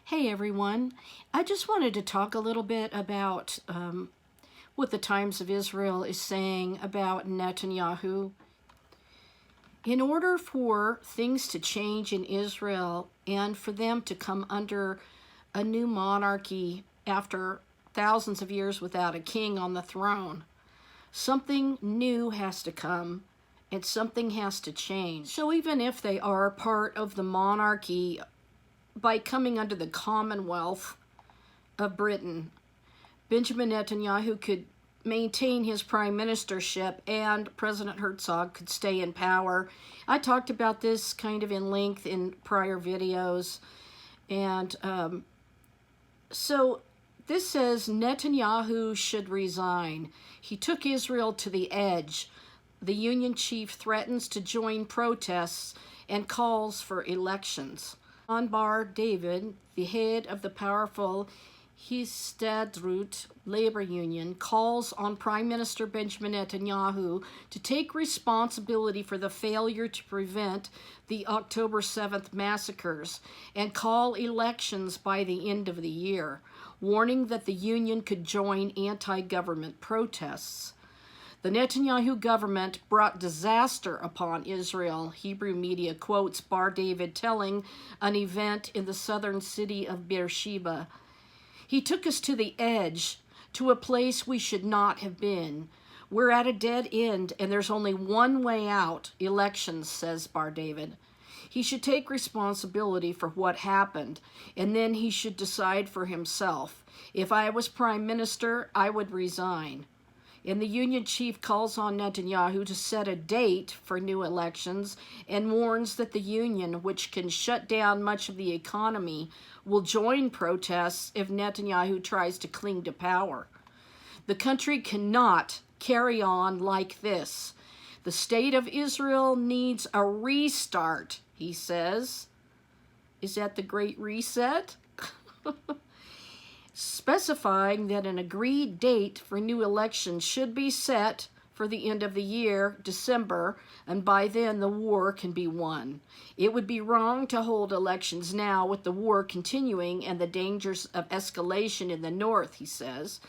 Hey everyone, I just wanted to talk a little bit about what the Times of Israel is saying about Netanyahu. In order for things to change in Israel and for them to come under a new monarchy after thousands of years without a king on the throne, something new has to come and something has to change. So even if they are part of the monarchy by coming under the Commonwealth of Britain, Benjamin Netanyahu could maintain his prime ministership and President Herzog could stay in power. I talked about this kind of in length in prior videos. And so this says Netanyahu should resign. He took Israel to the edge. The union chief threatens to join protests and calls for elections. Bar David, the head of the powerful Histadrut labor union, calls on Prime Minister Benjamin Netanyahu to take responsibility for the failure to prevent the October 7th massacres and call elections by the end of the year, warning that the union could join anti-government protests. The Netanyahu government brought disaster upon Israel. Hebrew media quotes Bar David telling an event in the southern city of Beersheba. He took us to the edge, to a place we should not have been. We're at a dead end and there's only one way out, elections, says Bar David. He should take responsibility for what happened, and then he should decide for himself. If I was prime minister, I would resign. And the union chief calls on Netanyahu to set a date for new elections and warns that the union, which can shut down much of the economy, will join protests if Netanyahu tries to cling to power. The country cannot carry on like this. The state of Israel needs a restart, he says. Is that the Great Reset? Specifying that an agreed date for new elections should be set for the end of the year, December, and by then the war can be won. It would be wrong to hold elections now with the war continuing and the dangers of escalation in the north, he says.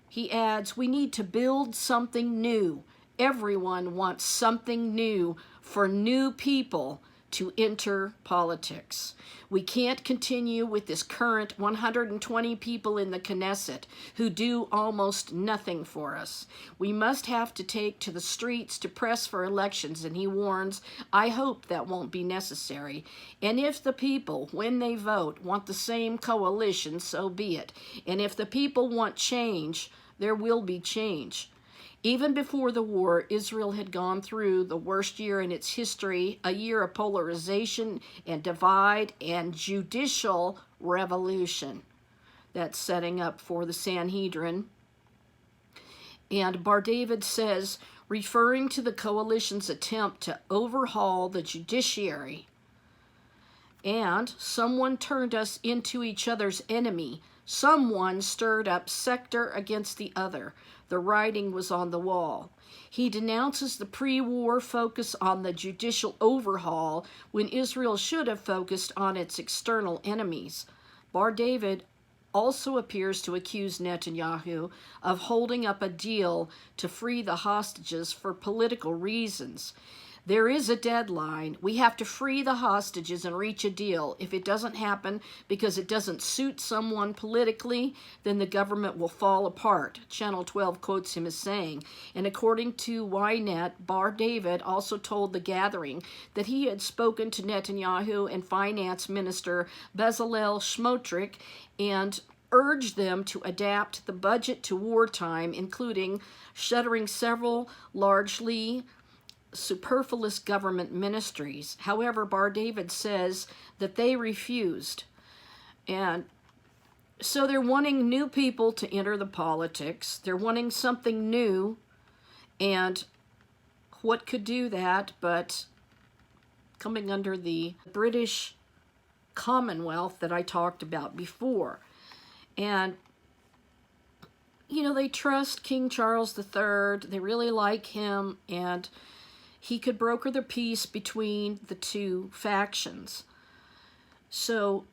He adds, we need to build something new. Everyone wants something new for new people to enter politics. We can't continue with this current 120 people in the Knesset who do almost nothing for us. We must have to take to the streets to press for elections, and he warns, I hope that won't be necessary. And if the people, when they vote, want the same coalition, so be it. And if the people want change, there will be change. Even before the war, Israel had gone through the worst year in its history, a year of polarization and divide and judicial revolution. That's setting up for the Sanhedrin. And Bar David says, referring to the coalition's attempt to overhaul the judiciary, and someone turned us into each other's enemy. Someone stirred up sector against the other. The writing was on the wall. He denounces the pre-war focus on the judicial overhaul when Israel should have focused on its external enemies. Bar David also appears to accuse Netanyahu of holding up a deal to free the hostages for political reasons. There is a deadline. We have to free the hostages and reach a deal. If it doesn't happen because it doesn't suit someone politically, then the government will fall apart. Channel 12 quotes him as saying. And according to Ynet, Bar David also told the gathering that he had spoken to Netanyahu and Finance Minister Bezalel Smotrich and urged them to adapt the budget to wartime, including shuttering several largely superfluous government ministries. However, Bar David says that they refused. And so they're wanting new people to enter the politics. They're wanting something new. And what could do that but coming under the British Commonwealth that I talked about before? And you know, they trust King Charles III. They really like him, and he could broker the peace between the two factions. So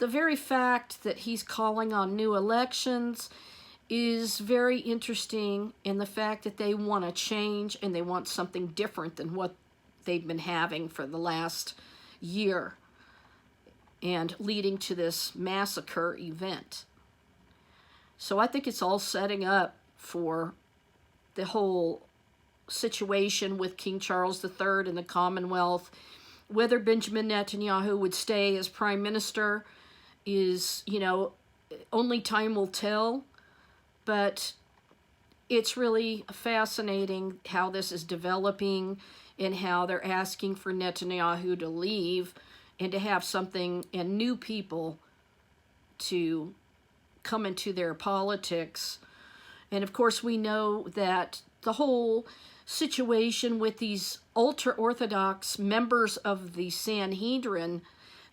the very fact that he's calling on new elections is very interesting, in the fact that they want to change and they want something different than what they've been having for the last year, and leading to this massacre event. So I think it's all setting up for the whole situation with King Charles III and the Commonwealth. Whether Benjamin Netanyahu would stay as prime minister is, only time will tell. But it's really fascinating how this is developing, and how they're asking for Netanyahu to leave and to have something and new people to come into their politics. And of course, we know that the whole situation with these ultra-Orthodox members of the Sanhedrin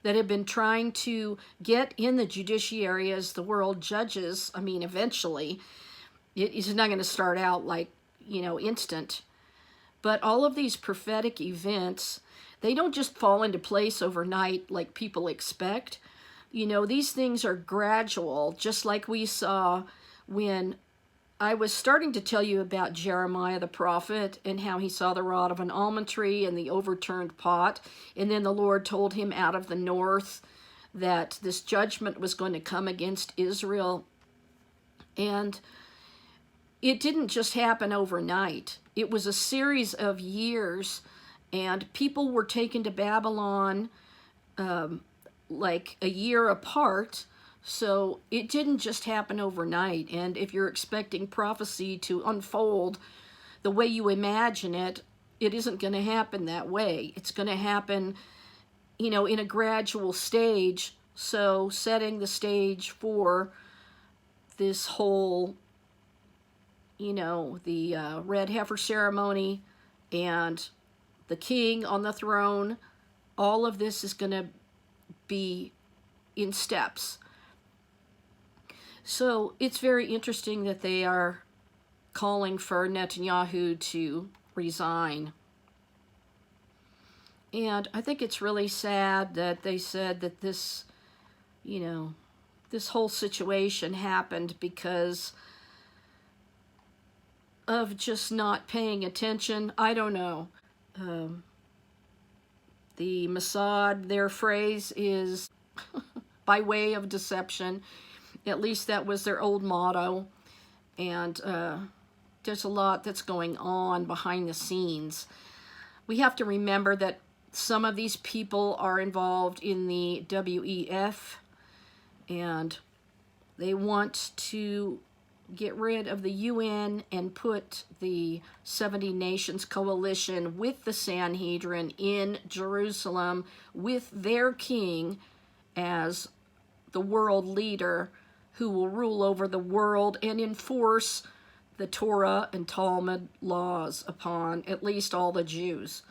that have been trying to get in the judiciary as the world judges, eventually, it's not going to start out like, instant. But all of these prophetic events, they don't just fall into place overnight like people expect. These things are gradual, just like we saw when I was starting to tell you about Jeremiah the prophet, and how he saw the rod of an almond tree and the overturned pot. And then the Lord told him out of the north that this judgment was going to come against Israel. And it didn't just happen overnight. It was a series of years, and people were taken to Babylon like a year apart. So it didn't just happen overnight. And if you're expecting prophecy to unfold the way you imagine it, it isn't going to happen that way. It's going to happen, in a gradual stage. So setting the stage for this whole, the red heifer ceremony and the king on the throne, all of this is going to be in steps. So it's very interesting that they are calling for Netanyahu to resign. And I think it's really sad that they said that this, this whole situation happened because of just not paying attention. I don't know. The Mossad, their phrase is by way of deception. At least that was their old motto. And there's a lot that's going on behind the scenes. We have to remember that some of these people are involved in the WEF, and they want to get rid of the UN and put the 70 Nations Coalition with the Sanhedrin in Jerusalem with their king as the world leader, who will rule over the world and enforce the Torah and Talmud laws upon at least all the Jews.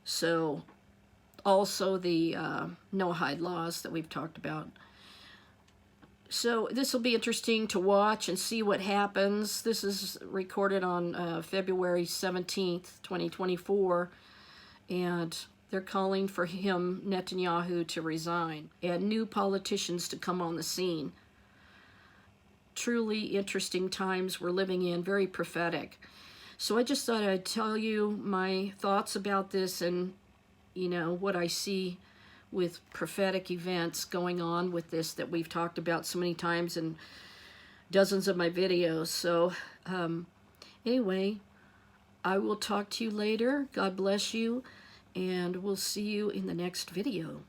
So also the Noahide laws that we've talked about. So this will be interesting to watch and see what happens. This is recorded on February 17th, 2024, and they're calling for him, Netanyahu, to resign and new politicians to come on the scene. Truly interesting times we're living in, very prophetic. So I just thought I'd tell you my thoughts about this, and what I see with prophetic events going on with this that we've talked about so many times in dozens of my videos. So anyway, I will talk to you later. God bless you, and we'll see you in the next video.